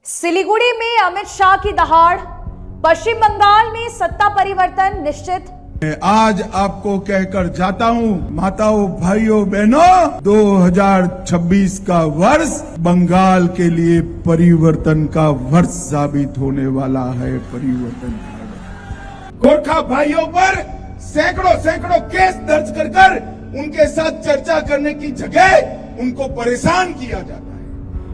सिलीगुड़ी में अमित शाह की दहाड़, पश्चिम बंगाल में सत्ता परिवर्तन निश्चित। आज आपको कहकर जाता हूं, माताओं भाइयों बहनों, 2026 का वर्ष बंगाल के लिए परिवर्तन का वर्ष साबित होने वाला है। परिवर्तन का गोरखा भाइयों पर सैकड़ों केस दर्ज कर उनके साथ चर्चा करने की जगह उनको परेशान किया जाता है।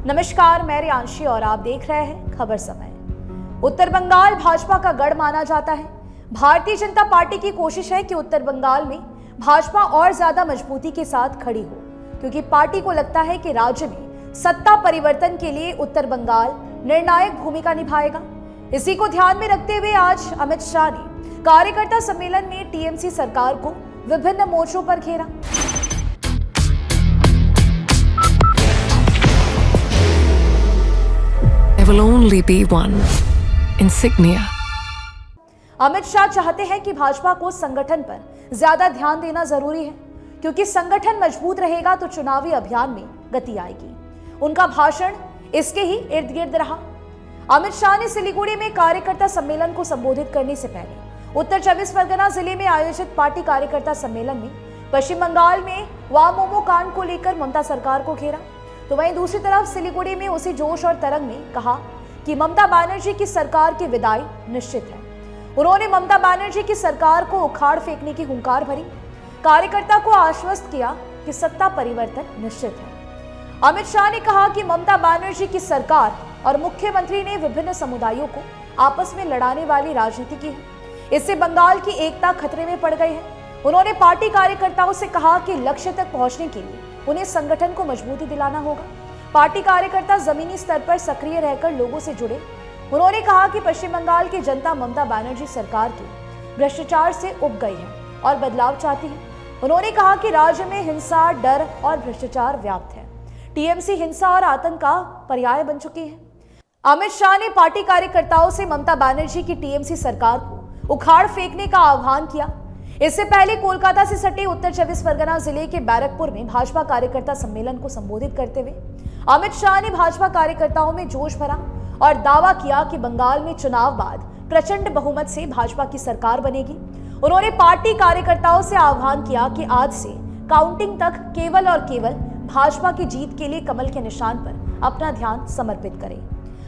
नमस्कार, मैं रियांशी और आप देख रहे हैं खबर समय। उत्तर बंगाल भाजपा का गढ़ माना जाता है। भारतीय जनता पार्टी की कोशिश है कि उत्तर बंगाल में भाजपा और ज्यादा मजबूती के साथ खड़ी हो, क्योंकि पार्टी को लगता है कि राज्य में सत्ता परिवर्तन के लिए उत्तर बंगाल निर्णायक भूमिका निभाएगा। इसी को ध्यान में रखते हुए आज अमित शाह ने कार्यकर्ता सम्मेलन में टीएमसी सरकार को विभिन्न मोर्चों पर घेरा। There will only be one insignia. Amit Shah चाहते हैं कि भाजपा को संगठन पर ज्यादा ध्यान देना जरूरी है, क्योंकि संगठन मजबूत रहेगा तो चुनावी अभियान में गति आएगी। उनका भाषण इसके ही इर्द गिर्द रहा। अमित शाह ने सिलीगुड़ी में कार्यकर्ता सम्मेलन को संबोधित करने से पहले उत्तर 24 परगना जिले में आयोजित पार्टी कार्यकर्ता सम्मेलन में पश्चिम बंगाल में वामोमो कांड को लेकर ममता सरकार को घेरा। तो वहीं दूसरी तरफ सिलीगुड़ी में उसी जोश और तरंग में कहा कि ममता बनर्जी की सरकार की विदाई निश्चित है। उन्होंने ममता बनर्जी की सरकार को उखाड़ फेंकने की हुंकार भरी, कार्यकर्ता को आश्वस्त किया कि सत्ता परिवर्तन निश्चित है। अमित शाह ने कहा कि ममता बनर्जी की सरकार और मुख्यमंत्री ने विभिन्न समुदायों को आपस में लड़ाने वाली राजनीति की है। इससे बंगाल की एकता खतरे में पड़ गई है। उन्होंने पार्टी कार्यकर्ताओं से कहा कि लक्ष्य तक पहुंचने के लिए उन्हें संगठन को मजबूती दिलाना होगा। पार्टी कार्यकर्ता जमीनी स्तर पर सक्रिय रहकर लोगों से जुड़े। उन्होंने कहा कि पश्चिम बंगाल की जनता ममता बनर्जी सरकार के भ्रष्टाचार से उब गई है और बदलाव चाहती है। उन्होंने कहा कि राज्य में हिंसा, डर और भ्रष्टाचार व्याप्त है। टीएमसी हिंसा और आतंक का पर्याय बन चुकी है। अमित शाह ने पार्टी कार्यकर्ताओं से ममता बनर्जी की टीएमसी सरकार को उखाड़ फेंकने का आह्वान किया। इससे पहले कोलकाता से सटे उत्तर 24 परगना जिले के बैरकपुर में भाजपा कार्यकर्ता सम्मेलन को संबोधित करते हुए अमित शाह ने भाजपा कार्यकर्ताओं में जोश भरा और दावा किया कि बंगाल में चुनाव बाद प्रचंड बहुमत से भाजपा की सरकार बनेगी। उन्होंने पार्टी कार्यकर्ताओं से आह्वान किया कि आज से काउंटिंग तक केवल और केवल भाजपा की जीत के लिए कमल के निशान पर अपना ध्यान समर्पित करें।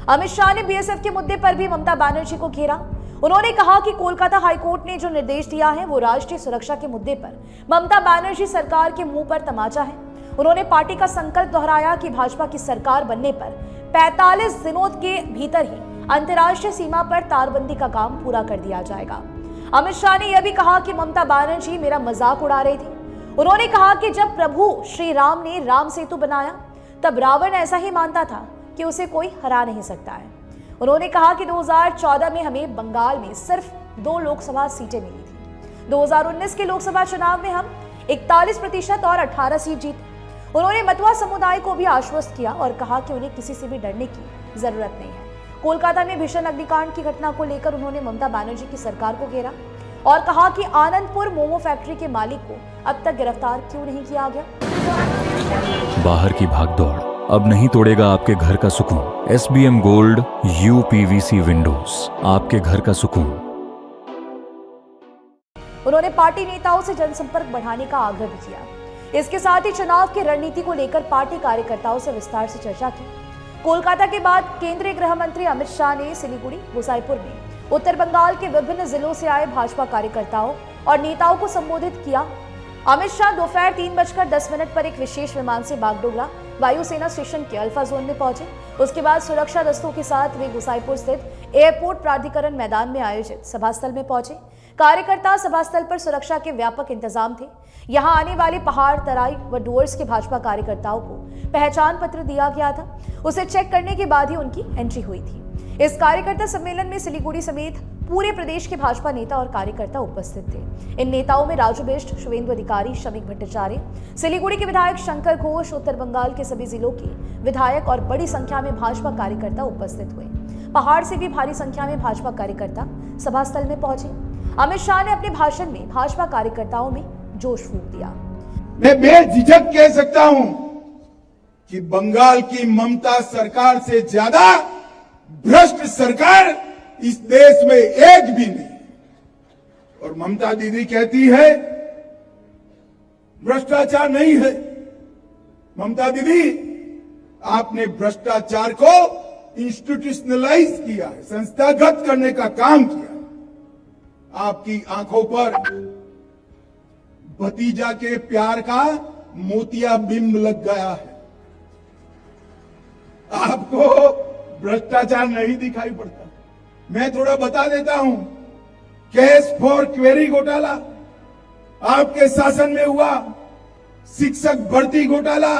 अमित शाह ने बीएसएफ के मुद्दे पर भी ममता बनर्जी को घेरा। उन्होंने कहा कि कोलकाता हाईकोर्ट ने जो निर्देश दिया है वो राष्ट्रीय सुरक्षा के मुद्दे पर ममता बनर्जी सरकार के मुंह पर तमाचा है। उन्होंने पार्टी का संकल्प दोहराया कि भाजपा की सरकार बनने पर 45 दिनों के भीतर ही अंतर्राष्ट्रीय सीमा पर तारबंदी का काम पूरा कर दिया जाएगा। अमित शाह ने यह भी कहा कि ममता बनर्जी मेरा मजाक उड़ा रही थी। उन्होंने कहा कि जब प्रभु श्री राम ने राम सेतु बनाया तब रावण ऐसा ही मानता था कि उसे कोई हरा नहीं सकता है। उन्होंने कहा कि 2014 में हमें बंगाल में सिर्फ 2 लोकसभा सीटें मिली थी। 2019 के लोकसभा चुनाव में हम 41% और 18 सीट जीते। उन्होंने मतुआ समुदाय को भी आश्वस्त किया और कहा कि उन्हें किसी से भी डरने की जरूरत नहीं है। कोलकाता में भीषण अग्निकांड की घटना को लेकर उन्होंने ममता बनर्जी की सरकार को घेरा और कहा कि आनंदपुर मोमो फैक्ट्री के मालिक को अब तक गिरफ्तार क्यों नहीं किया गया। बाहर की भागदौड़ अब नहीं तोड़ेगा आपके घर का सुकून। SBM गोल्ड UPVC विंडोज, आपके घर का सुकून। उन्होंने पार्टी नेताओं से जनसंपर्क बढ़ाने का आग्रह भी किया। इसके साथ ही चुनाव की रणनीति को लेकर पार्टी कार्यकर्ताओं से विस्तार से चर्चा की। कोलकाता के बाद केंद्रीय गृह मंत्री अमित शाह ने सिलीगुड़ी, गोसाईपुर में उत्तर बंगाल के विभिन्न जिलों से आए भाजपा कार्यकर्ताओं और नेताओं को संबोधित किया। अमित शाह दोपहर 3:10 पर एक विशेष विमान से बागडोगरा वायुसेना स्टेशन के अल्फा जोन में पहुंचे। उसके बाद सुरक्षा दस्तों के साथ वे गोसाईपुर स्थित एयरपोर्ट प्राधिकरण मैदान में आयोजित सभास्थल में पहुंचे। कार्यकर्ता सभास्थल पर सुरक्षा के व्यापक इंतजाम थे। यहां आने वाले पहाड़, तराई व डुअर्स के भाजपा कार्यकर्ताओं को पहचान पत्र दिया गया था। उसे चेक करने के बाद ही उनकी एंट्री हुई थी। इस कार्यकर्ता सम्मेलन में सिलीगुड़ी समेत पूरे प्रदेश के भाजपा नेता और कार्यकर्ता उपस्थित थे। इन नेताओं में राजू बिष्ट, शुभेंदु अधिकारी, शमीक भट्टाचार्य, सिलीगुड़ी के विधायक शंकर घोष, उत्तर बंगाल के सभी जिलों के विधायक और बड़ी संख्या में भाजपा कार्यकर्ता उपस्थित हुए। पहाड़ से भी भारी संख्या में भाजपा कार्यकर्ता सभास्थल में पहुंचे। अमित शाह ने अपने भाषण में भाजपा कार्यकर्ताओं में जोश फूंक दिया। मैं बेझिझक कह सकता हूं कि बंगाल की ममता सरकार से ज्यादा भ्रष्ट सरकार इस देश में एक भी नहीं। और ममता दीदी कहती है भ्रष्टाचार नहीं है। ममता दीदी, आपने भ्रष्टाचार को इंस्टीट्यूशनलाइज किया है, संस्थागत करने का काम किया। आपकी आंखों पर भतीजा के प्यार का मोतियाबिंब लग गया है। आपको भ्रष्टाचार नहीं दिखाई पड़ता। मैं थोड़ा बता देता हूं। कैश फॉर क्वेरी घोटाला आपके शासन में हुआ। शिक्षक भर्ती घोटाला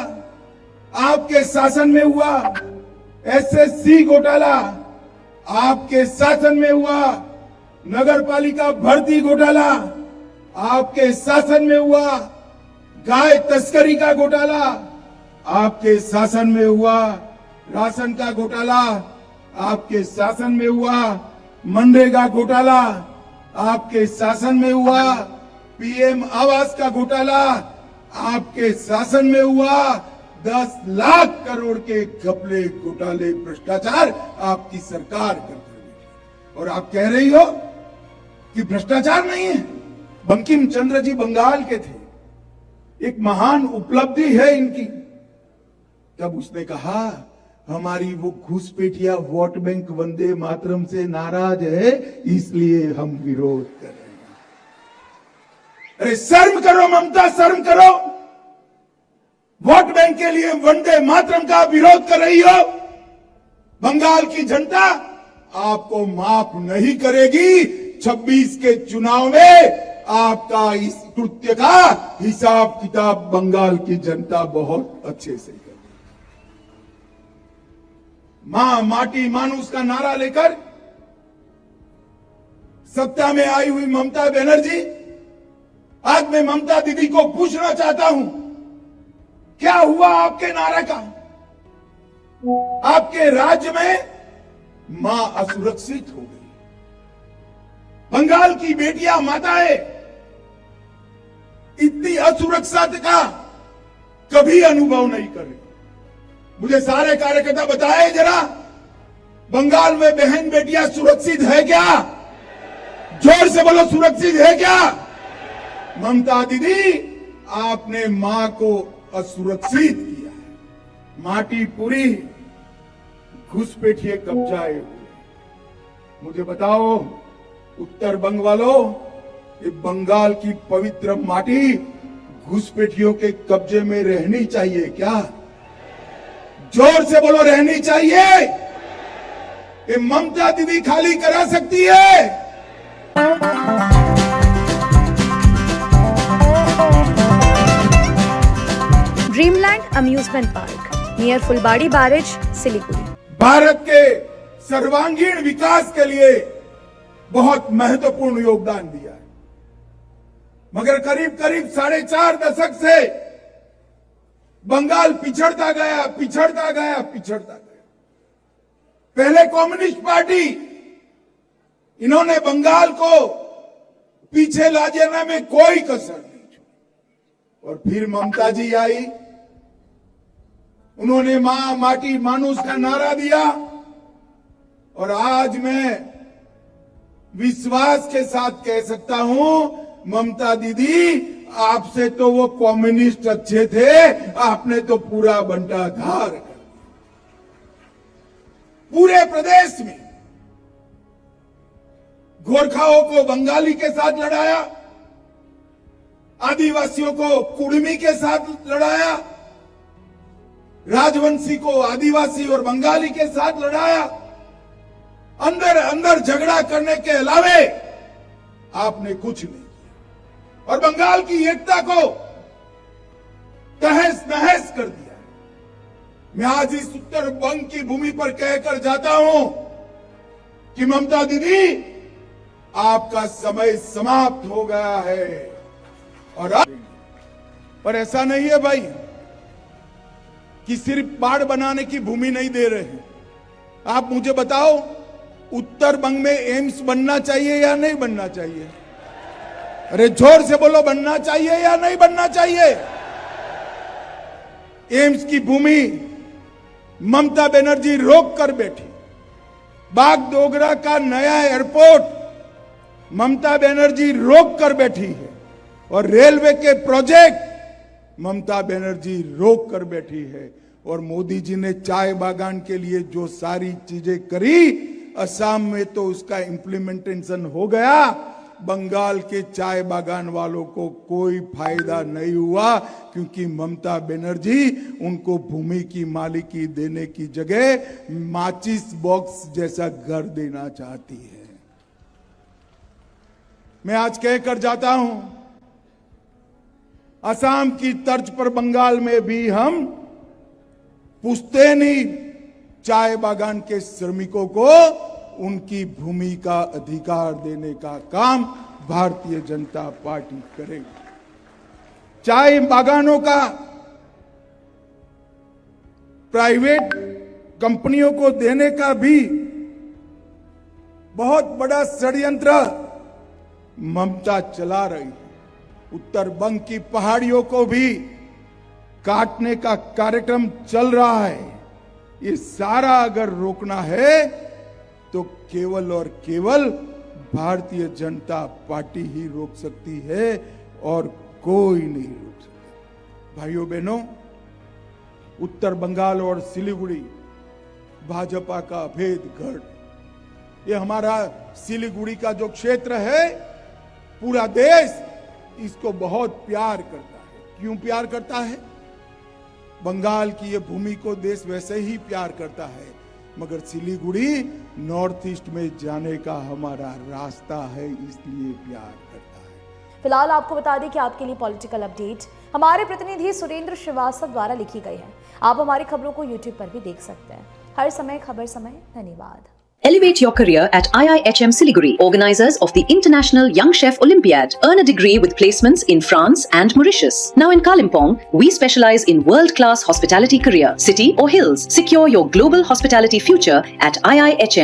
आपके शासन में हुआ। एसएससी घोटाला आपके शासन में हुआ। नगरपालिका भर्ती घोटाला आपके शासन में हुआ। गाय तस्करी का घोटाला आपके शासन में हुआ। राशन का घोटाला आपके शासन में हुआ। मनरेगा घोटाला आपके शासन में हुआ। पीएम आवास का घोटाला आपके शासन में हुआ। 10 लाख करोड़ के घपले, घोटाले, भ्रष्टाचार आपकी सरकार करती है। और आप कह रही हो कि भ्रष्टाचार नहीं है। बंकिम चंद्र जी बंगाल के थे। एक महान उपलब्धि है इनकी। तब उसने कहा हमारी वो घुसपैठिया वोट बैंक वंदे मातरम से नाराज है, इसलिए हम विरोध कर रहे हैं। अरे शर्म करो ममता, शर्म करो। वोट बैंक के लिए वंदे मातरम का विरोध कर रही हो। बंगाल की जनता आपको माफ नहीं करेगी। 26 के चुनाव में आपका इस कृत्य का हिसाब किताब बंगाल की जनता बहुत अच्छे से करेगी। मां माटी मानुष का नारा लेकर सत्ता में आई हुई ममता बनर्जी, आज मैं ममता दीदी को पूछना चाहता हूं, क्या हुआ आपके नारे का? आपके राज्य में मां असुरक्षित हो गई। बंगाल की बेटियां, माताएं इतनी असुरक्षा का कभी अनुभव नहीं कर रही। मुझे सारे कार्यकर्ता बताए जरा, बंगाल में बहन बेटियां सुरक्षित है क्या? जोर से बोलो, सुरक्षित है क्या? ममता दीदी, आपने मां को असुरक्षित किया है। माटी पूरी घुसपैठिए कब्जाए हुए। मुझे बताओ उत्तर बंग वालों, ये बंगाल की पवित्र माटी घुसपैठियों के कब्जे में रहनी चाहिए क्या? जोर से बोलो, रहनी चाहिए? ये ममता दीदी खाली करा सकती है? ड्रीमलैंड अम्यूजमेंट पार्क नियर फुलबाड़ी बैरेज, सिलीगुड़ी। भारत के सर्वांगीण विकास के लिए बहुत महत्वपूर्ण योगदान दिया है, मगर करीब करीब 4.5 दशक से बंगाल पिछड़ता गया, पिछड़ता गया, पिछड़ता गया। पहले कम्युनिस्ट पार्टी, इन्होंने बंगाल को पीछे ला जाने में कोई कसर नहीं छोड़ी। और फिर ममता जी आई, उन्होंने मां माटी मानुष का नारा दिया। और आज मैं विश्वास के साथ कह सकता हूं, ममता दीदी, आपसे तो वो कम्युनिस्ट अच्छे थे, आपने तो पूरा बंटाधार कर दिया। पूरे प्रदेश में गोरखाओं को बंगाली के साथ लड़ाया, आदिवासियों को कुड़मी के साथ लड़ाया, राजवंशी को आदिवासी और बंगाली के साथ लड़ाया। अंदर अंदर झगड़ा करने के अलावे आपने कुछ नहीं किया और बंगाल की एकता को तहस नहस कर दिया। मैं आज इस उत्तर बंग की भूमि पर कहकर जाता हूं कि ममता दीदी, आपका समय समाप्त हो गया है। और अब पर ऐसा नहीं है भाई कि सिर्फ बाढ़ बनाने की भूमि नहीं दे रहे हैं। आप मुझे बताओ, उत्तर बंग में एम्स बनना चाहिए या नहीं बनना चाहिए? अरे जोर से बोलो, बनना चाहिए या नहीं बनना चाहिए? एम्स की भूमि ममता बनर्जी रोक कर बैठी। बागडोगरा का नया एयरपोर्ट ममता बनर्जी रोक कर बैठी है और रेलवे के प्रोजेक्ट ममता बनर्जी रोक कर बैठी है। और मोदी जी ने चाय बागान के लिए जो सारी चीजें करी, असम में तो उसका इम्प्लीमेंटेशन हो गया, बंगाल के चाय बागान वालों को कोई फायदा नहीं हुआ, क्योंकि ममता बनर्जी उनको भूमि की मालिकी देने की जगह माचिस बॉक्स जैसा घर देना चाहती है। मैं आज कहकर जाता हूं, असम की तर्ज पर बंगाल में भी हम पुश्तैनी चाय बागान के श्रमिकों को उनकी भूमि का अधिकार देने का काम भारतीय जनता पार्टी करेगी। चाय बागानों का प्राइवेट कंपनियों को देने का भी बहुत बड़ा षड्यंत्र ममता चला रही है। उत्तर बंग की पहाड़ियों को भी काटने का कार्यक्रम चल रहा है। ये सारा अगर रोकना है तो केवल और केवल भारतीय जनता पार्टी ही रोक सकती है और कोई नहीं रोक सकता। भाइयों बहनों, उत्तर बंगाल और सिलीगुड़ी भाजपा का अभेद गढ़। ये हमारा सिलीगुड़ी का जो क्षेत्र है, पूरा देश इसको बहुत प्यार करता है। क्यों प्यार करता है? बंगाल की ये भूमि को देश वैसे ही प्यार करता है, मगर सिलीगुड़ी नॉर्थ ईस्ट में जाने का हमारा रास्ता है, इसलिए प्यार करता है। फिलहाल आपको बता दें कि आपके लिए पॉलिटिकल अपडेट हमारे प्रतिनिधि सुरेंद्र श्रीवास्तव द्वारा लिखी गई है। आप हमारी खबरों को YouTube पर भी देख सकते हैं। हर समय खबर समय। धन्यवाद। Elevate your career at IIHM Siliguri, organizers of the International Young Chef Olympiad. Earn a degree with placements in France and Mauritius. Now in Kalimpong, we specialize in world-class hospitality career. City or hills, secure your global hospitality future at IIHM.